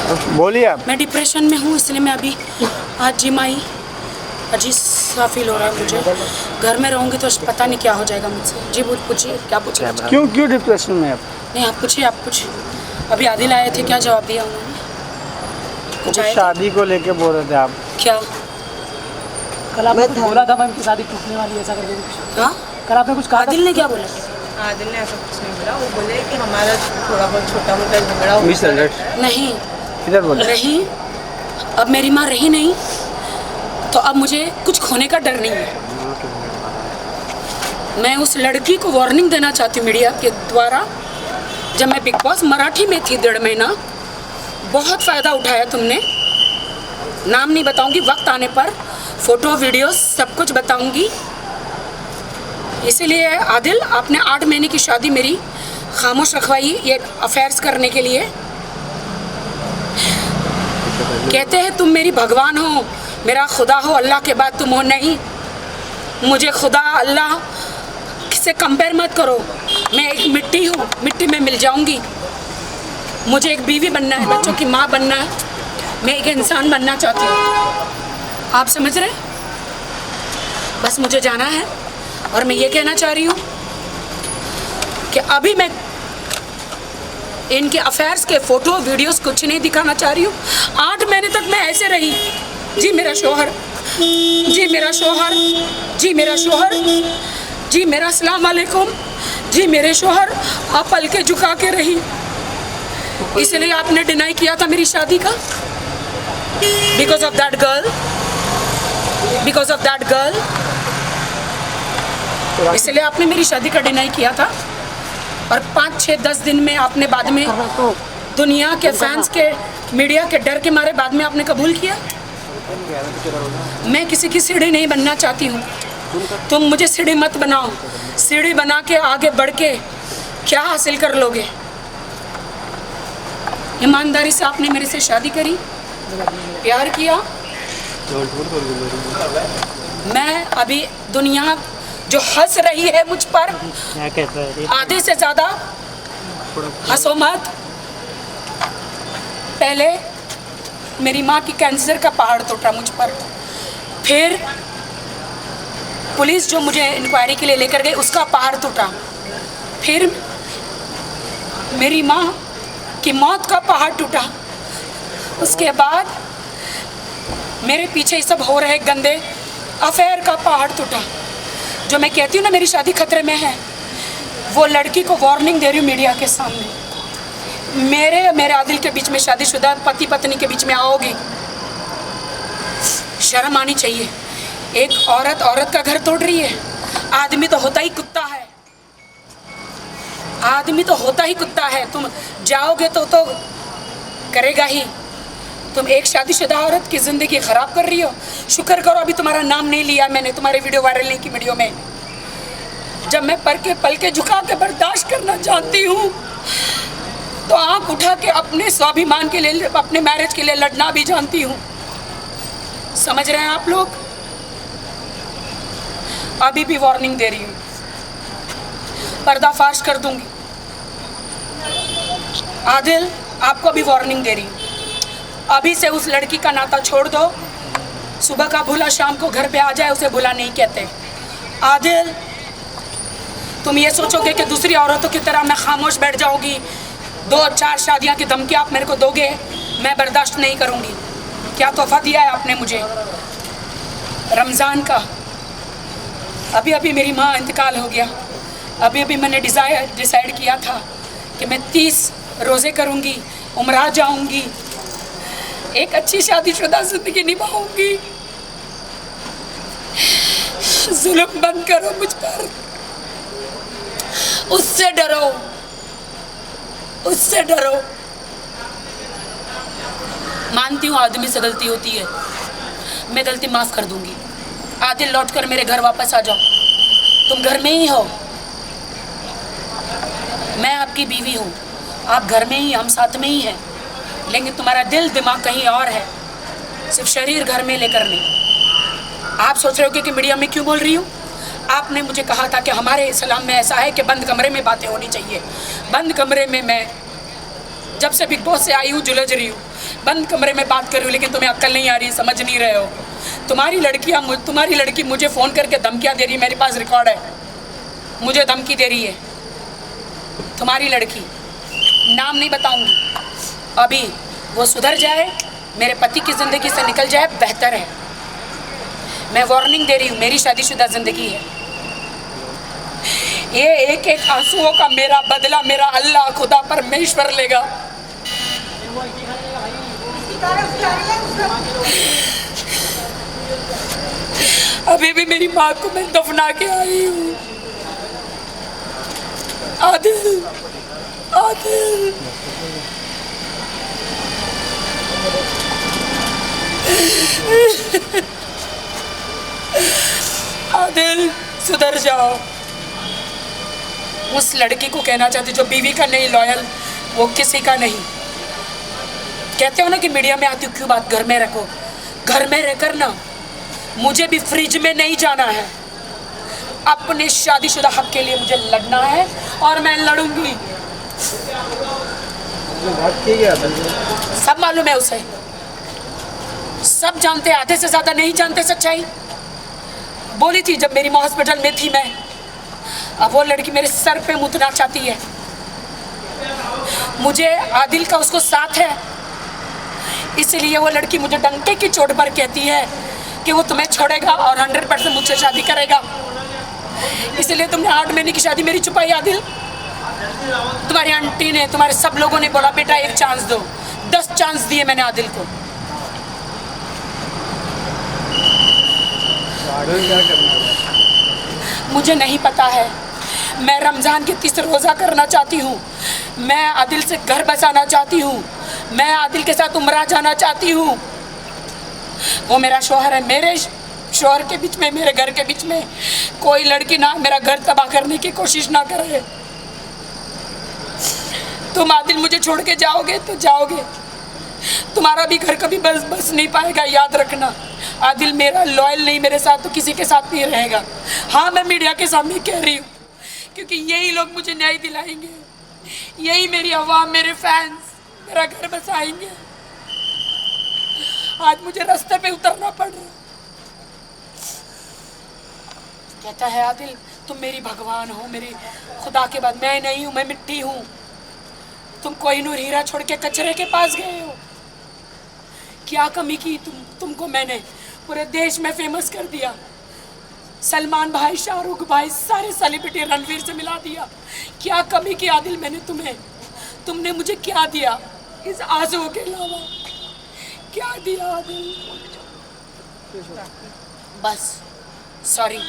बोलिए आप। मैं डिप्रेशन में हूँ, इसलिए मैं अभी आज जिम आई। अजीब सा फील हो रहा है मुझे। घर में रहूँगी तो पता नहीं क्या हो जाएगा मुझसे। जी पूछिए, क्या पूछना चाहते क्यों क्यों डिप्रेशन में आप? नहीं, आप पूछिए, आप कुछ। अभी आदिल आए थे, क्या जवाब दिया उन्होंने? कुछ शादी को लेके बोल रहे थे आप। क्या? कल आपने कुछ बोला था मैम की शादी टूटने वाली है, ऐसा करके कुछ। हाँ, कल आपने कुछ कहा था। आदिल ने क्या बोला? आदिल ने ऐसा कुछ नहीं बोला। वो बोले कि हमारा थोड़ा बहुत छोटा मोटा झगड़ा हुआ। नहीं इधर बोले। नहीं, अब मेरी माँ रही नहीं तो अब मुझे कुछ खोने का डर नहीं है। मैं उस लड़की को वार्निंग देना चाहती हूँ मीडिया के द्वारा। जब मैं बिग बॉस मराठी में थी 1.5 महीना, बहुत फ़ायदा उठाया तुमने। नाम नहीं बताऊंगी, वक्त आने पर फोटो वीडियो सब कुछ बताऊंगी। इसीलिए आदिल, आपने 8 महीने की शादी मेरी खामोश रखवाई ये अफेयर्स करने के लिए। कहते हैं तुम मेरी भगवान हो, मेरा खुदा हो, अल्लाह के बाद तुम हो। नहीं, मुझे खुदा अल्लाह से कंपेयर मत करो। मैं एक मिट्टी हूँ, मिट्टी में मिल जाऊंगी। मुझे एक बीवी बनना है, बच्चों की माँ बनना है। मैं एक इंसान बनना चाहती हूँ। आप समझ रहे? बस मुझे जाना है। और मैं ये कहना चाह रही हूँ कि अभी मैं इनके अफेयर्स के फोटो वीडियोस कुछ नहीं दिखाना चाह रही हूँ। 8 महीने तक मैं ऐसे रही। जी मेरा शोहर, जी मेरा शोहर, जी मेरा शोहर, जी मेरा अस्सलाम वालेकुम, जी मेरे शोहर। आप पल के झुका के रही, इसलिए आपने डिनाई किया था मेरी शादी का। Because of that girl, because of that girl, इसलिए आपने मेरी शादी का डिनाई किया था। और 5, 6, 10 दिन में आपने बाद में दुनिया के फैंस के, मीडिया के डर के मारे बाद में आपने कबूल किया। मैं किसी की सीढ़ी नहीं बनना चाहती हूँ। तुम मुझे सीढ़ी मत बनाओ। सीढ़ी बना के आगे बढ़ के क्या हासिल कर लोगे? ईमानदारी से आपने मेरे से शादी करी, प्यार किया। मैं अभी दुनिया जो हंस रही है मुझ पर, आधे से ज़्यादा हंसो मत। पहले मेरी माँ की कैंसर का पहाड़ टूटा मुझ पर, फिर पुलिस जो मुझे इंक्वायरी के लिए लेकर गई उसका पहाड़ टूटा, फिर मेरी माँ की मौत का पहाड़ टूटा। उसके बाद मेरे पीछे ये सब हो रहे गंदे अफेयर का पहाड़ टूटा। जो मैं कहती हूँ ना मेरी शादी खतरे में है, वो लड़की को वार्निंग दे रही हूँ मीडिया के सामने। मेरे आदिल के बीच में शादीशुदा पति पत्नी के बीच में आओगी, शर्म आनी चाहिए। एक औरत का घर तोड़ रही है। आदमी तो होता ही कुत्ता है, आदमी तो होता ही कुत्ता है। तुम जाओगे तो करेगा ही। तुम एक शादीशुदा औरत की ज़िंदगी ख़राब कर रही हो। शुक्र करो अभी तुम्हारा नाम नहीं लिया मैंने, तुम्हारे वीडियो वायरल नहीं की वीडियो में। जब मैं पल के झुका के बर्दाश्त करना चाहती हूँ तो आँख उठा के अपने स्वाभिमान के लिए, अपने मैरिज के लिए लड़ना भी जानती हूँ। समझ रहे हैं आप लोग? अभी भी वार्निंग दे रही हूँ, पर्दाफाश कर दूंगी। आदिल, आपको भी वार्निंग दे रही हूँ, अभी से उस लड़की का नाता छोड़ दो। सुबह का भूला शाम को घर पे आ जाए, उसे भूला नहीं कहते। आदिल, तुम ये सोचोगे कि दूसरी औरतों की तरह मैं खामोश बैठ जाऊंगी, 2-4 शादियां की धमकी आप मेरे को दोगे, मैं बर्दाश्त नहीं करूंगी। क्या तोहफा दिया है आपने मुझे रमज़ान का? अभी मेरी माँ इंतकाल हो गया। अभी मैंने डिसाइड किया था कि मैं 30 रोज़े करूंगी, उम्रा जाऊंगी, एक अच्छी शादीशुदा जिंदगी निभाऊंगी। जुल्म बंद करो मुझ पर, उससे डरो, उससे डरो। मानती हूँ आदमी से गलती होती है, मैं गलती माफ़ कर दूंगी। आदिल, लौट कर मेरे घर वापस आ जाओ। तुम घर में ही हो, मैं आपकी बीवी हूँ, आप घर में ही, हम साथ में ही हैं। लेकिन तुम्हारा दिल दिमाग कहीं और है, सिर्फ शरीर घर में लेकर नहीं। आप सोच रहे हो कि मीडिया में क्यों बोल रही हूँ? आपने मुझे कहा था कि हमारे इस्लाम में ऐसा है कि बंद कमरे में बातें होनी चाहिए। बंद कमरे में मैं जब से बिग बॉस से आई हूँ जुलझ रही हूँ। बंद कमरे में बात कर रही हूँ, लेकिन तुम्हें अक्ल नहीं आ रही, समझ नहीं रहे हो। तुम्हारी लड़की मुझे फ़ोन करके धमकियाँ दे रही है, मेरे पास रिकॉर्ड है, मुझे धमकी दे रही है तुम्हारी लड़की, नाम नहीं बताऊंगी। अभी वो सुधर जाए, मेरे पति की ज़िंदगी से निकल जाए, बेहतर है। मैं वार्निंग दे रही हूँ, मेरी शादीशुदा ज़िंदगी है। ये एक एक आंसुओं का मेरा बदला मेरा अल्लाह खुदा परमेश्वर लेगा। अभी भी मेरी माँ को मैं दफना के आई हूँ। आदिल, आदिल, आदिल सुधर जाओ। उस लड़की को कहना चाहती जो बीवी का नहीं लॉयल, वो किसी का नहीं। कहते हो ना कि मीडिया में आती हो क्यों बात घर में रखो, घर में रहकर ना मुझे भी फ्रिज में नहीं जाना है। अपने शादीशुदा हक के लिए मुझे लड़ना है और मैं लड़ूंगी। सब मालूम है उसे, सब जानते, आधे से ज्यादा नहीं जानते सच्चाई। बोली थी जब मेरी माँ हॉस्पिटल में थी, मैं अब वो लड़की मेरे सर पे मुतना चाहती है। मुझे आदिल का उसको साथ है, इसलिए वो लड़की मुझे डंके की चोट पर कहती है कि वो तुम्हें छोड़ेगा और 100% मुझसे शादी करेगा। इसलिए तुमने 8 महीने की शादी मेरी छुपाई आदिल। तुम्हारी आंटी ने, तुम्हारे सब लोगों ने बोला बेटा एक चांस दो, 10 चांस दिए मैंने आदिल को। मुझे नहीं पता है। मैं रमज़ान के 30 रोज़ा करना चाहती हूँ, मैं आदिल से घर बसाना चाहती हूँ, मैं आदिल के साथ उम्रा जाना चाहती हूँ। वो मेरा शौहर है, मेरे शौहर के बीच में, मेरे घर के बीच में कोई लड़की ना मेरा घर तबाह करने की कोशिश ना करे। तुम आदिल मुझे छोड़ के जाओगे तो जाओगे, तुम्हारा भी घर कभी बस नहीं पाएगा, याद रखना। आदिल मेरा लॉयल नहीं, मेरे साथ तो किसी के साथ नहीं रहेगा। हाँ मैं मीडिया के सामने कह रही हूँ क्योंकि यही लोग मुझे न्याय दिलाएंगे, यही मेरी आवाम, मेरे फैंस मेरा घर बसाएंगे। आज मुझे रास्ते पे उतरना पड़ रहा। कहता है आदिल तुम मेरी भगवान हो, मेरी खुदा के बाद। मैं नहीं हूँ, मैं मिट्टी हूँ। तुम कोहिनूर हीरा छोड़ के कचरे के पास गए हो। क्या कमी की तुमको मैंने पूरे देश में फेमस कर दिया। सलमान भाई, शाहरुख भाई, सारे सेलिब्रिटी, रणवीर से मिला दिया। क्या कमी की आदिल मैंने तुम्हें? तुमने मुझे क्या दिया इस आंसुओं के अलावा? क्या दिया आदिल? बस सॉरी,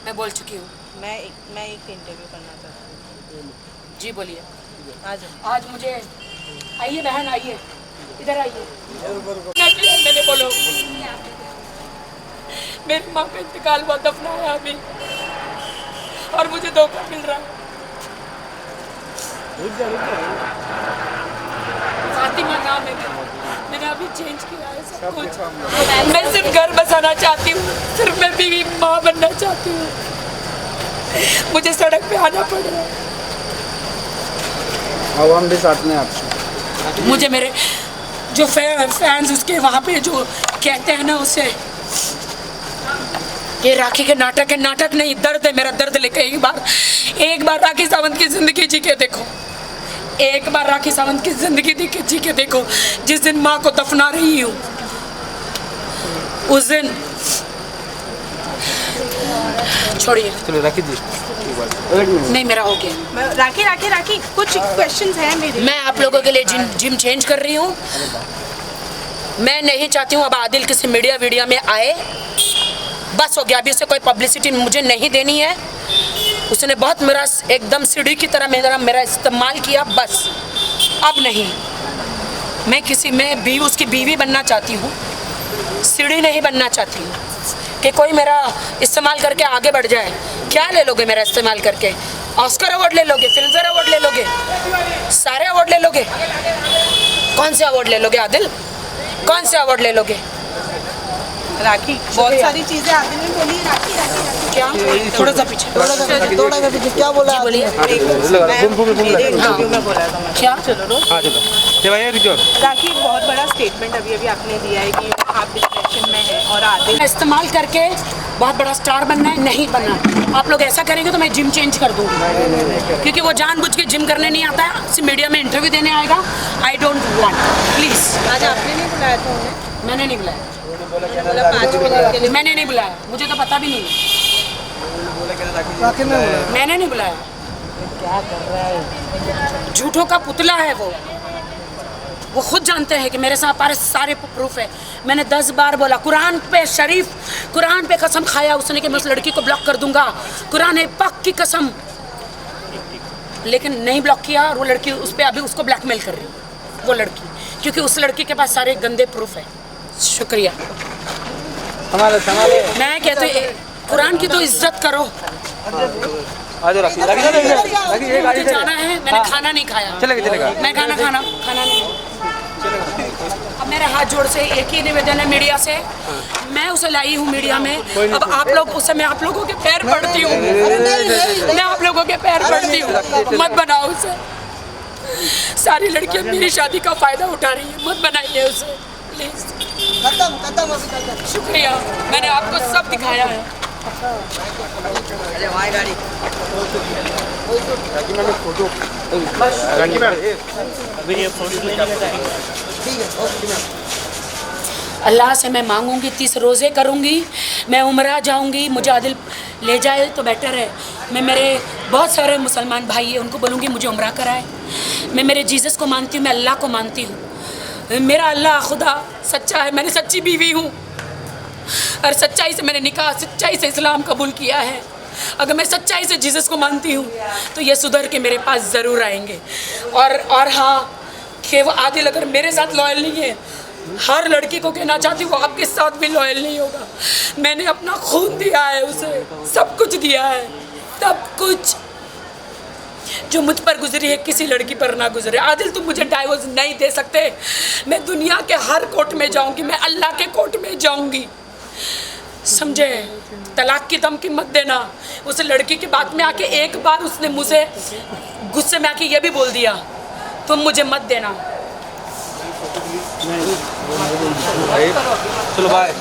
मैं बोल चुकी हूँ। मैं एक इंटरव्यू करना चाहती हूँ। जी बोलिए। आज मुझे आइए बहन, आइए इधर आइए। मैंने बोलो मेरी माँ का इंतकाल हुआ, दफनाया अभी, और मुझे धोखा मिल रहा है। फातिमा नाम है मेरा, मैंने अभी चेंज किया है सब कुछ। मैं सिर्फ घर बसाना चाहती हूँ, सिर्फ मैं बीवी माँ बनना चाहती हूँ। मुझे सड़क पे आना पड़ रहा है। आवाम भी साथ में आपसे। मुझे मेरे जो फैंस उसके वहाँ पे जो कहते हैं ना उसे, ये राखी के नाटक है। नाटक नहीं, दर्द है मेरा। दर्द लेके एक बार राखी सावंत की जिंदगी जी के देखो, एक बार राखी सावंत की जिंदगी जी के देखो। जिस दिन माँ को दफना रही हूँ उस दिन, छोड़िए चलो राखी जी, नहीं मेरा हो गया। राखी कुछ क्वेश्चंस हैं मेरे। मैं आप लोगों के लिए जिम चेंज कर रही हूँ। मैं नहीं चाहती हूँ अब आदिल किसी मीडिया में आए। बस हो गया, अभी उसे कोई पब्लिसिटी मुझे नहीं देनी है। उसने बहुत मेरा एकदम सीढ़ी की तरह मेरा इस्तेमाल किया, बस अब नहीं। मैं भी उसकी बीवी बनना चाहती हूँ, सीढ़ी नहीं बनना चाहती हूँ कि कोई मेरा इस्तेमाल करके आगे बढ़ जाए। क्या ले लोगे मेरा इस्तेमाल करके? ऑस्कर अवार्ड ले लोगे, फिल्मफेयर अवार्ड ले लोगे, सारे अवार्ड ले लोगे। कौन से अवार्ड ले लोगे आदिल? कौन से अवार्ड ले लोगे? राखी बहुत सारी चीजें आदिल ने बोली। राखी क्या? थोड़ा सा पीछे क्या बोला? बोलिए। इंटरव्यू में बोला था। क्या? चलो हाँ चलो। राखी एक बहुत बड़ा स्टेटमेंट अभी अभी आपने दिया है कि आप डिप्रेशन में हैं और आदिल इस्तेमाल करके बहुत बड़ा स्टार बनना है, नहीं बनना है। आप लोग ऐसा करेंगे तो मैं जिम चेंज कर दूँगी, क्योंकि वो जानबूझ के जिम करने नहीं आता है, सिर्फ मीडिया में इंटरव्यू देने आएगा। I don't want, please. आज आपने नहीं बुलाया था उन्हें? मैंने नहीं बुलाया, बोला 5 मिनट के लिए। मैंने नहीं बुलाया, मुझे तो पता भी नहीं, मैंने नहीं बुलाया। क्या कर रहा है? झूठों का पुतला है वो खुद जानते हैं कि मेरे साथ सारे प्रूफ है। मैंने 10 बार बोला, कुरान पे शरीफ, कुरान पे कसम खाया उसने कि मैं उस लड़की को ब्लॉक कर दूंगा, कुरान है पाक की कसम, लेकिन नहीं ब्लॉक किया। और वो लड़की उस पर अभी उसको ब्लैकमेल कर रही है, वो लड़की, क्योंकि उस लड़की के पास सारे गंदे प्रूफ है। शुक्रिया। मैं कहती हूँ कुरान की तो इज्जत करो। मुझे जाना है, मैंने खाना नहीं खाया, चलेगा। मैं खाना नहीं। अब मेरे हाथ जोड़ से एक ही निवेदन है मीडिया से, मैं उसे लाई हूँ मीडिया में। अब आप लोग उसे, मैं आप लोगों के पैर पड़ती हूँ, मैं आप लोगों के पैर पड़ती हूँ, मत बनाओ उसे। सारी लड़कियाँ मेरी शादी का फायदा उठा रही है, मत बनाइए उसे प्लीज। शुक्रिया, मैंने आपको सब दिखाया है। अल्लाह से मैं मांगूंगी, 30 रोज़े करूंगी, मैं उम्रा जाऊंगी, मुझे आदिल ले जाए तो बेटर है। मैं मेरे बहुत सारे मुसलमान भाई हैं, उनको बोलूँगी मुझे उम्रा कराए। मैं मेरे जीसस को मानती हूँ, मैं अल्लाह को मानती हूँ। मेरा अल्लाह खुदा सच्चा है, मैंने सच्ची बीवी हूँ और सच्चाई से मैंने निकाह, सच्चाई से इस्लाम कबूल किया है। अगर मैं सच्चाई से जीसस को मानती हूँ तो ये सुधर के मेरे पास ज़रूर आएंगे। और हाँ, कि वो आदिल अगर मेरे साथ लॉयल नहीं है, हर लड़की को कहना चाहती हूँ वो आपके साथ भी लॉयल नहीं होगा। मैंने अपना खून दिया है उसे, सब कुछ दिया है, सब कुछ जो मुझ पर गुजरी है किसी लड़की पर ना गुजरे। आदिल तुम मुझे डाइवोर्स नहीं दे सकते, मैं दुनिया के हर कोर्ट में जाऊंगी, मैं अल्लाह के कोर्ट में जाऊंगी, समझे। तलाक की धमकी मत देना। उस लड़की की बात में आके एक बार उसने मुझे गुस्से में आके ये भी बोल दिया, तुम मुझे मत देना। चलो बाय।